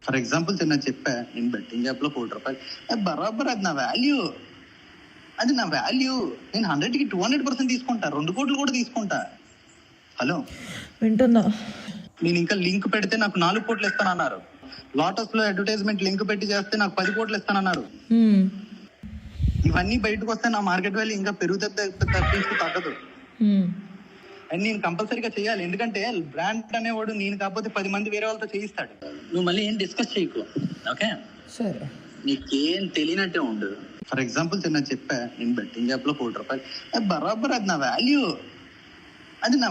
For example చిన్న చెప్పా, నేను బెట్టింగ్ యాప్ లో ₹1,00,00,000 బరాబర్ అది నా వాల్యూ. నేను 100కి 200% తీసుకుంటా, 2 కోట్లు కూడా తీసుకుంటా. హలో వింటున్నా. నేను ఇంకా లింక్ పెడితే నాకు 4 కోట్లు ఇస్తానన్నారు. లోటస్ లో అడ్వర్టైజ్మెంట్ లింక్ పెట్టి చేస్తే నాకు 10 కోట్లు ఇస్తానన్నారు. ఇవన్నీ బయటకు వస్తే నా మార్కెట్ వాల్యూ ఇంకా పెరుగుతుంది తప్పించి తగ్గదు. అండ్ నేను కంపల్సరీగా చేయాలి, ఎందుకంటే బ్రాండ్ అనేవాడు నేను కాకపోతే 10 మంది వేరే వాళ్ళతో చేయిస్తాడు. నువ్వు మళ్ళీ ఏం డిస్కస్ చేయకు, ఓకే? సరే, నీకేం తెలియనట్టే ఉండు. ఫర్ ఎగ్జాంపుల్ చిన్న చెప్పా, నేను బెట్టింగ్ యాప్ లో ₹1,00,00,000 బరాబర్ అది నా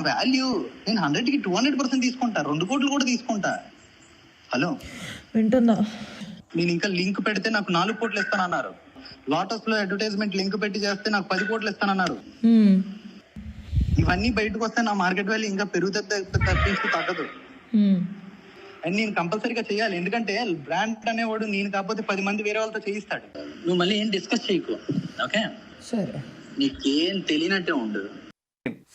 వాల్యూ. నేను 100కి 200% తీసుకుంటా, 2 కోట్లు కూడా తీసుకుంటా. హలో వింటున్నా. నేను ఇంకా లింక్ పెడితే నాకు 4 కోట్లు ఇస్తానన్నారు. లోటస్ లో అడ్వర్టైజ్మెంట్ లింక్ పెట్టి చేస్తే నాకు 10 కోట్లు ఇస్తానన్నారు. ఇవన్నీ బయటకు వస్తే నా మార్కెట్ వాల్యూ ఇంకా పెరుగుతుంది తప్పించి తగ్గదు. అండ్ నేను కంపల్సరీగా చేయాలి, ఎందుకంటే బ్రాండ్ అనేవాడు నేను కాకపోతే 10 మంది వేరే వాళ్ళతో చేయిస్తాడు. నువ్వు మళ్ళీ ఏం డిస్కస్ చేయకు, ఓకే? సరే, నీకేం తెలియనట్టే ఉండు.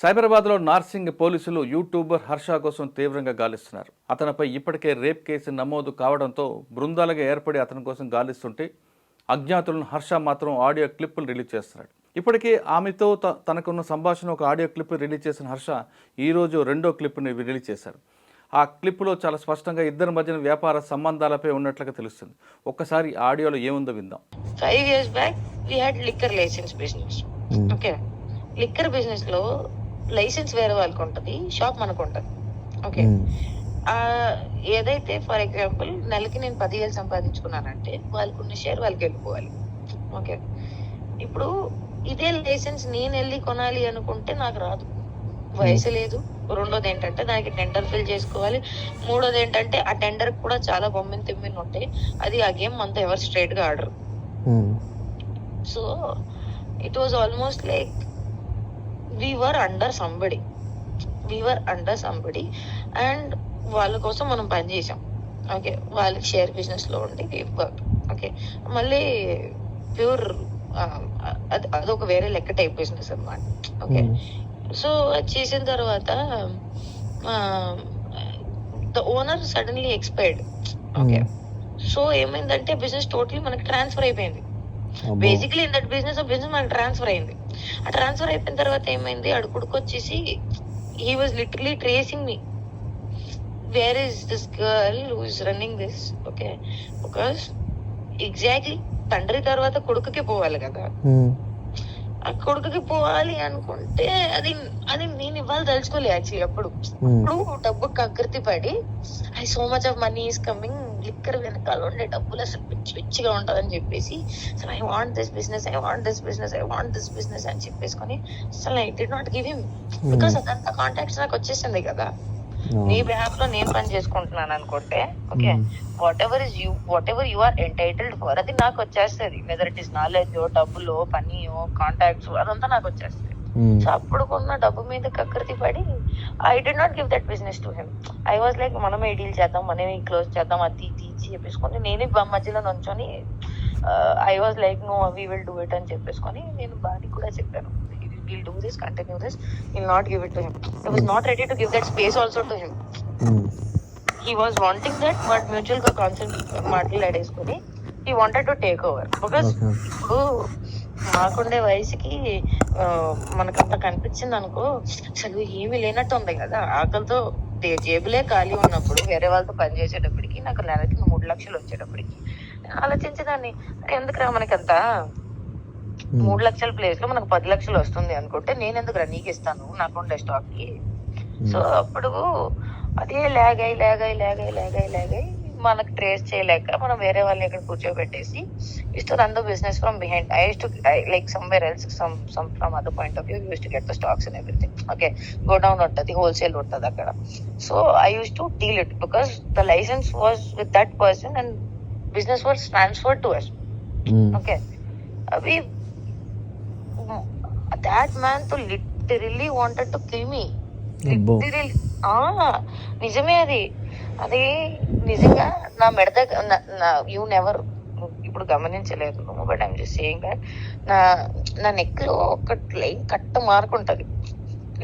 సైబరాబాద్లో నార్సింగ్ పోలీసులు యూట్యూబర్ హర్ష కోసం తీవ్రంగా గాలిస్తున్నారు. అతనిపై ఇప్పటికే రేప్ కేసు నమోదు కావడంతో బృందాలుగా ఏర్పడి అతని కోసం గాలిస్తుంటే అజ్ఞాతులను హర్ష మాత్రం ఆడియో క్లిప్పులు రిలీజ్ చేస్తున్నాడు. ఇప్పటికే ఆమెతో తనకున్న సంభాషణ ఒక ఆడియో క్లిప్ రిలీజ్ చేసిన హర్ష ఈరోజు 2వ క్లిప్ని రిలీజ్ చేశారు. ఆ క్లిప్లో చాలా స్పష్టంగా ఇద్దరి మధ్యన వ్యాపార సంబంధాలపై ఉన్నట్లుగా తెలుస్తుంది. ఒక్కసారి ఆడియోలో ఏముందో విందాం. 5 years back we had liquor license business. Okay, liquor business లో లైసెన్స్ వేరే వాళ్ళకి ఉంటుంది, షాప్ మనకు ఉంటుంది. ఓకే, ఏదైతే ఫర్ ఎగ్జాంపుల్ నెలకి నేను 10,000 సంపాదించుకున్నానంటే వాళ్ళకు ఉన్న షేర్ వాళ్ళకి వెళ్ళిపోవాలి. ఓకే, ఇప్పుడు ఇదే లైసెన్స్ నేను వెళ్ళి కొనాలి అనుకుంటే నాకు రాదు, వయసు లేదు. రెండోది ఏంటంటే దానికి టెండర్ ఫిల్ చేసుకోవాలి. మూడోది ఏంటంటే ఆ టెండర్ కూడా చాలా బొమ్మిని తిమ్మిని ఉంటాయి. అది ఆ గేమ్ అంతా ఎవరు స్ట్రైట్ గా ఆడరు. So it was almost like we were under somebody and వాళ్ళ కోసం మనం పని చేసాం. ఓకే, వాళ్ళకి షేర్ బిజినెస్ లో ఉండి ఓకే, మళ్ళీ ప్యూర్ అదొక వేరే లెక్క టైప్ బిజినెస్ అన్నమాట. ఓకే, సో అది చేసిన తర్వాత the owner suddenly expired. Okay, so ఏమైందంటే బిజినెస్ టోటలీ మనకి ట్రాన్స్ఫర్ అయిపోయింది. బేసిక్లీ ఇన్ దట్ బిజినెస్ మనకి ట్రాన్స్ఫర్ అయింది. ఆ ట్రాన్స్ఫర్ అయిపోయిన తర్వాత ఏమైంది, అడుగుడుకు వచ్చేసి he was literally tracing me, where is this girl who is running this. Okay, because exactly తండ్రి తర్వాత కొడుకుకి పోవాలి కదా. ఆ కొడుకుకి పోవాలి అనుకుంటే అది నేను ఇవ్వాలి తలుచుకోలే యాక్చువల్లీ. అప్పుడు డబ్బు కకృతి పడి I so much of money is coming, liquor వెనకాల ఉండే డబ్బులు అసలు పిచ్చిగా ఉంటదని చెప్పేసి అసలు ఐ వాంట్ దిస్ బిజినెస్ అని చెప్పేసుకొని అసలు I did not give him, because అదంతా కాంటాక్ట్స్ నాకు వచ్చేసింది కదా. నీ బిహాఫ్ లో నేను పని చేసుకుంటున్నాను అనుకుంటే okay, whatever you are entitled for అది నాకు వచ్చేస్తుంది. వెదర్ ఇట్ ఇస్ నాలెడ్జ్, డబ్బులో, పనియో, కాంటాక్ట్స్, అదంతా నాకు వచ్చేస్తుంది. సో అప్పుడు కొన్న డబ్బు మీద కకృతి పడి I did not give that business to him. I was like మనమే డీల్ చేద్దాం, మనమే క్లోజ్ చేద్దాం, అది తీసి చెప్పేసుకొని నేనే మధ్యలో నుంచొని I was like no we will do it అని చెప్పేసుకొని నేను బాడీ కూడా చెప్పాను, we'll do this, continue this, we'll not give it to him. I was not ready to give that space also to him. He was wanting that, but mutual గా concept మాట్లాడేసుకొని he wanted to take over, because ఇప్పుడు మాకుండే వయసుకి మనకంత కనిపించింది అనుకో అసలు ఏమీ లేనట్టు ఉంది కదా. ఆకలితో జేబులే ఖాళీ ఉన్నప్పుడు వేరే వాళ్ళతో పని చేసేటప్పటికి నాకు నెలకి 3 లక్షలు వచ్చేటప్పటికి ఆలోచించేదాన్ని, ఎందుకురా మనకంతా 3 లక్షల ప్లేస్ లో మనకు 10 లక్షలు వస్తుంది అనుకుంటే నేను ఎందుకు నీకు ఇస్తాను నాకుండే స్టాక్ కి. సో అప్పుడు అదే లాగ్ అయి మనకు ట్రేస్ చేయలేక మనం వేరే వాళ్ళని ఇక్కడ కూర్చోబెట్టేసి used to run the business from behind. I used to like somewhere else some from other point of view used to get the stocks and everything. Okay, go down ఉంటుంది, wholesale ఉంటుంది అక్కడ. So I used to deal it because the licence was with that person and business was transferred to us. Okay, అవి that man to literally wanted to kill me. Literally. నిజమే అది నిజంగా నా మెడ you never ఇప్పుడు గమనించలేదు, but I'm just saying that నా neck లో ఒక లైన్ కట్ట మార్క్ ఉంటది.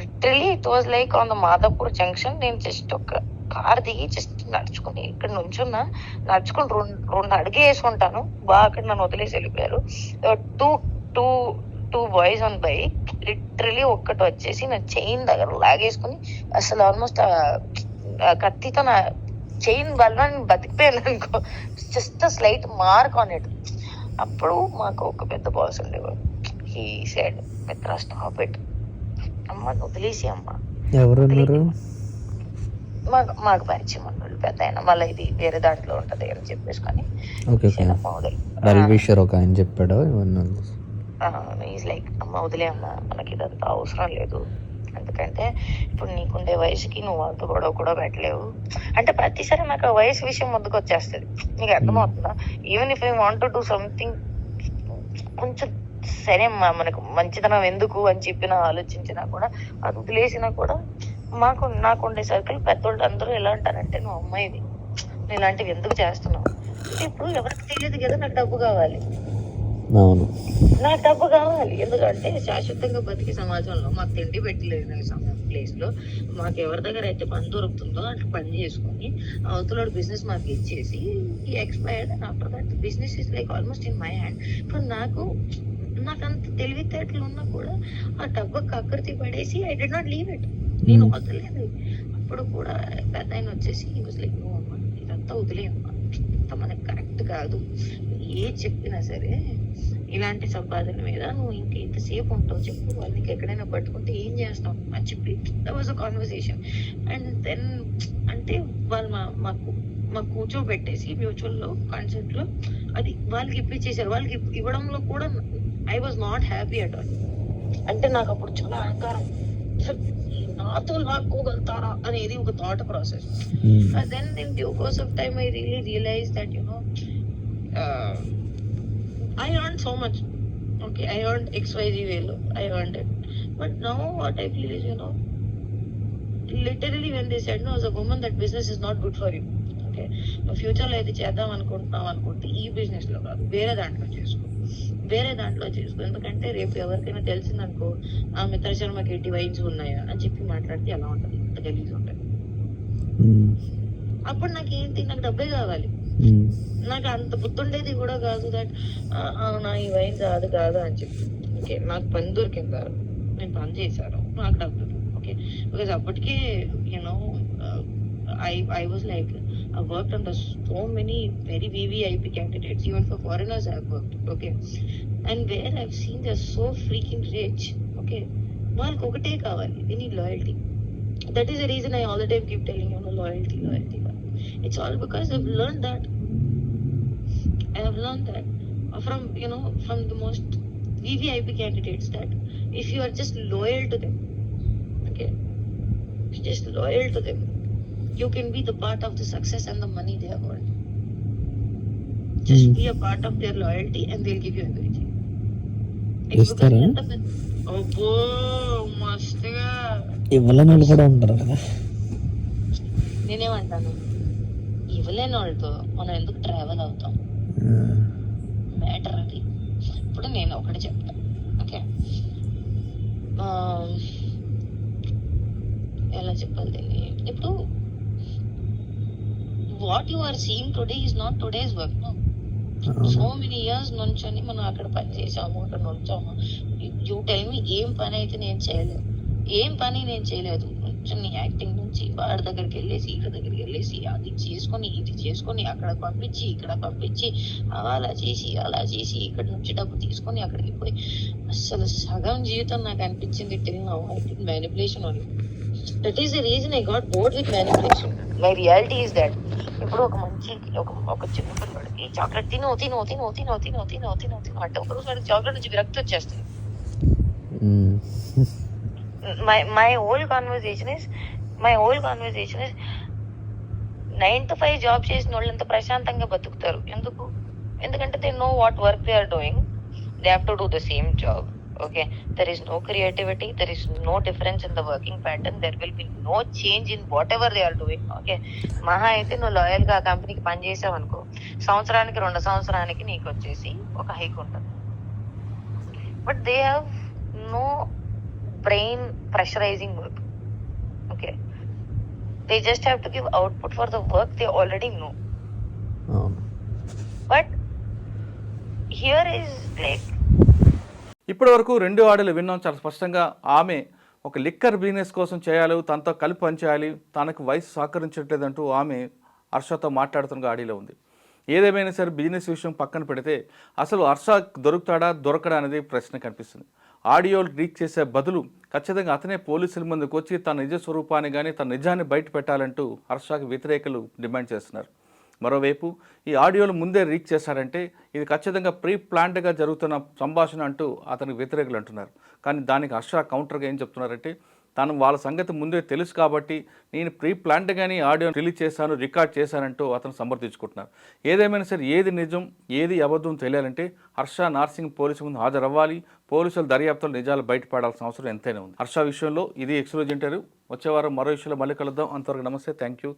Literally it was like on the Madhapur junction. నేను జస్ట్ ఒక కార్ దిగి జస్ట్ నడుచుకుని ఇక్కడ నుంచున్నా, నడుచుకుని రెండు అడుగే వేసుకుంటాను, బాగా అక్కడ నన్ను వదిలేసి వెళ్ళిపోయారు. Two boys on bike, literally ఒక్కటి వచ్చేసి నా చైన్ దగ్గర లాగేసుకుని అసలు ఆల్మోస్ట్ కత్తితో నా చైన్ వల్ల నేను బతికిపోయాను అనుకో, just slight mark on it. అప్పుడు మాకు ఒక పెద్ద బాస్ ఉండేవాడు. హీ సెడ్, మిత్ర స్టాప్ ఇట్, అమ్మ వదిలేసి అమ్మ. ఎవరున్నారు? మాకు పరిచయం ఉన్నాడు పెద్ద ఆయన, మళ్ళీ ఇది వేరే దాంట్లో ఉంటది అని చెప్పేసుకొని ఒక ఆయన చెప్పాడు. ఈజ్ లైక్, అమ్మ వదిలే అమ్మ, మనకి ఇదంతా అవసరం లేదు, ఎందుకంటే ఇప్పుడు నీకుండే వయసుకి నువ్వు అంత గొడవ కూడా పెట్టలేవు అంటే. ప్రతిసారి నాకు ఆ వయసు విషయం ముందుకు వచ్చేస్తుంది, నీకు అర్థమవుతుందా? Even if I want to do something కొంచెం సరే అమ్మా మనకు మంచితనం ఎందుకు అని చెప్పినా ఆలోచించినా కూడా, అది వదిలేసినా కూడా నాకుండే సర్కిల్ పెద్దోళ్ళు అందరూ ఎలా అంటారంటే, నువ్వు అమ్మాయివి, నువ్వు ఇలాంటివి ఎందుకు చేస్తున్నావు? ఇప్పుడు ఎవరికి తెలియదు కదా నాకు డబ్బు కావాలి, నాకు డబ్బు కావాలి. ఎందుకంటే శాశ్వతంగా బతికే సమాజంలో మాకు తిండి పెట్టలేదు ప్లేస్ లో, మాకు ఎవరి దగ్గర అయితే పని దొరుకుతుందో అట్లా పని చేసుకొని అవతల బిజినెస్ మాకు ఇచ్చేసి expired, and after that business is like almost in my hand. ఇప్పుడు నాకు అంత తెలివితేటలు ఉన్నా కూడా ఆ డబ్బు కక్కర్తి పడేసి I did not leave it, నేను వదలలేదు. అప్పుడు కూడా పెద్ద ఆయన వచ్చేసి లైక్, నువ్వు అమ్మ ఇదంతా వదిలేయమ్మా, ఇంత మనకి కరెక్ట్ కాదు, ఏ చెప్పినా సరే ఇలాంటి సంపాదన మీద నువ్వు ఇంతసేపు ఉంటావు చెప్పు, వాళ్ళకి ఎక్కడైనా పట్టుకుంటే ఏం చేస్తావు అని చెప్పి that was a conversation. And then అంటే వాళ్ళు మాకు కూర్చోబెట్టేసి మ్యూచువల్ లో కాన్సెప్ట్ లో అది వాళ్ళకి ఇప్పించేసారు. వాళ్ళకి ఇవ్వడంలో కూడా I was not happy at all. అంటే నాకు అప్పుడు చాలా అహంకారం, నాతో లాక్కోగలుగుతారా అనేది ఒక thought process. Then in due course of time I really realise that I earned so much. Okay, I earned XYZ value. I earned it. But now what I feel is, literally when they said, no, as a woman, that business is not good for you. Okay, no future లో అయితే చేద్దాం అనుకుంటే ఈ business లో కాదు, వేరే దాంట్లో చేసుకో. ఎందుకంటే రేపు ఎవరికైనా తెలిసిందనుకో, ఆ మిత్ర శర్మకి 80 వైన్స్ ఉన్నాయా అని చెప్పి మాట్లాడితే ఎలా ఉంటుంది, అంత గలీజ్ ఉంటుంది. అప్పుడు నాకు డబ్బే కావాలి, నాకు అంత గుర్తుండేది కూడా కాదు దట్ నా ఈ వైన్స్ అది కాదు అని చెప్పి. ఓకే, నాకు పని దొరికింది కాదు, నేను పని చేశాను, నాకు డబ్బులు. ఓకే, బికాస్ అప్పటికే I was like, I worked under so many very VVIP candidates, even for foreigners I have worked. Okay, and where I've seen they're so freaking rich. Okay, వాళ్ళకి ఒకటే కావాలి, they need loyalty. That is the reason I all the time keep telling you, loyalty. It's all because I've learned that from the most VVIP candidates, that if you are just loyal to them, okay, just loyal to them, you can be the part of the success and the money they have earned. Just be a part of their loyalty and they'll give you everything. అబ్బో మస్తుగా ఇవ్వలేని వాళ్ళు కూడా ఉంటారు కదా. నేనేమంటాను, ఇవ్వలేని వాళ్ళతో మనం ఎందుకు ట్రావెల్ అవుతాం, మ్యాటర్ అది. ఇప్పుడు నేను ఒకటి చెప్తాను, ఓకే, ఎలా చెప్పాలి దీన్ని. ఇప్పుడు what you are seeing today is not today's work. So many years నుంచొని మనం అక్కడ పని చేసాము, అక్కడ నుంచాము. యూ టెల్ మీ, ఏం పని నేను చేయలేదు. కొంచెం యాక్టింగ్ నుంచి వాడి దగ్గరికి వెళ్ళేసి ఇక్కడ దగ్గరికి వెళ్ళేసి అది చేసుకొని ఇది చేసుకొని అక్కడ పంపించి ఇక్కడ పంపించి అలా చేసి ఇక్కడ నుంచి డబ్బు తీసుకొని అక్కడికి పోయి, అసలు సగం జీవితం నాకు అనిపించింది till now I did manipulation only. That is the reason I got bored with manipulation. My reality is that ఇప్పుడు ఒక చిన్న పిల్లడికి చాక్లెట్ తిను అంటే ఒకరోజు వాడికి చాక్లెట్ నుంచి విరక్తి వచ్చేస్తుంది. My whole conversation is 9 to 5 job చేసిన వాళ్ళు ఎంత ప్రశాంతంగా బతుకుతారు. ఎందుకంటే they know what work they are doing, they have to do the same job. Okay, there is no creativity, there is no difference in the working pattern, there will be no change in whatever they are doing. Okay, మహా అయితే నువ్వు loyal గా ఆ కంపెనీకి పని చేసావు అనుకో, సంవత్సరానికి 2 సంవత్సరానికి నీకు వచ్చేసి ఒక హైక్ ఉంటుంది. But they have no brain pressurizing work. Okay, They just have to give output for the work they already know. అవును. But here is like, ఇప్పటి వరకు 2 ఆడియోలు విన్నాం. చాలా స్పష్టంగా ఆమె ఒక లిక్కర్ బిజినెస్ కోసం చేయాలి, తనతో కలిపి పనిచేయాలి, తనకు వయసు సహకరించట్లేదంటూ ఆమె హర్షతో మాట్లాడుతున్న ఆడియోలో ఉంది. ఏదేమైనా సరే బిజినెస్ విషయం పక్కన పెడితే అసలు హర్ష దొరుకుతాడా దొరకడా అనేది ప్రశ్న కనిపిస్తుంది. ఆడియోలు లీక్ చేసే బదులు ఖచ్చితంగా అతనే పోలీసుల ముందుకు వచ్చి తన నిజ స్వరూపాన్ని కానీ తన నిజాన్ని బయట పెట్టాలంటూ హర్షకి వ్యతిరేకులు డిమాండ్ చేస్తున్నారు. మరోవైపు ఈ ఆడియోలు ముందే లీక్ చేశారంటే ఇది ఖచ్చితంగా ప్రీ ప్లాన్డ్గా జరుగుతున్న సంభాషణ అంటూ అతనికి వ్యతిరేకులు అంటున్నారు. కానీ దానికి హర్ష కౌంటర్గా ఏం చెప్తున్నారంటే తను వాళ్ళ సంగతి ముందే తెలుసు కాబట్టి నేను ప్రీ ప్లాన్డ్గానే ఆడియో రిలీజ్ చేశాను, రికార్డ్ చేశానంటూ అతను సమర్థించుకుంటున్నారు. ఏదేమైనా సరే ఏది నిజం ఏది అబద్ధం తెలియాలంటే హర్ష నార్సింగ్ పోలీసు ముందు హాజరవ్వాలి. పోలీసుల దర్యాప్తులు నిజాలు బయటపడాల్సిన అవసరం ఎంతైనా ఉంది. హర్ష విషయంలో ఇది ఎక్స్క్లూజివ్ ఇంటర్వ్యూ. వచ్చే వారం మరో విషయంలో మళ్ళీ కలుద్దాం. అంతవరకు నమస్తే, థ్యాంక్ యూ.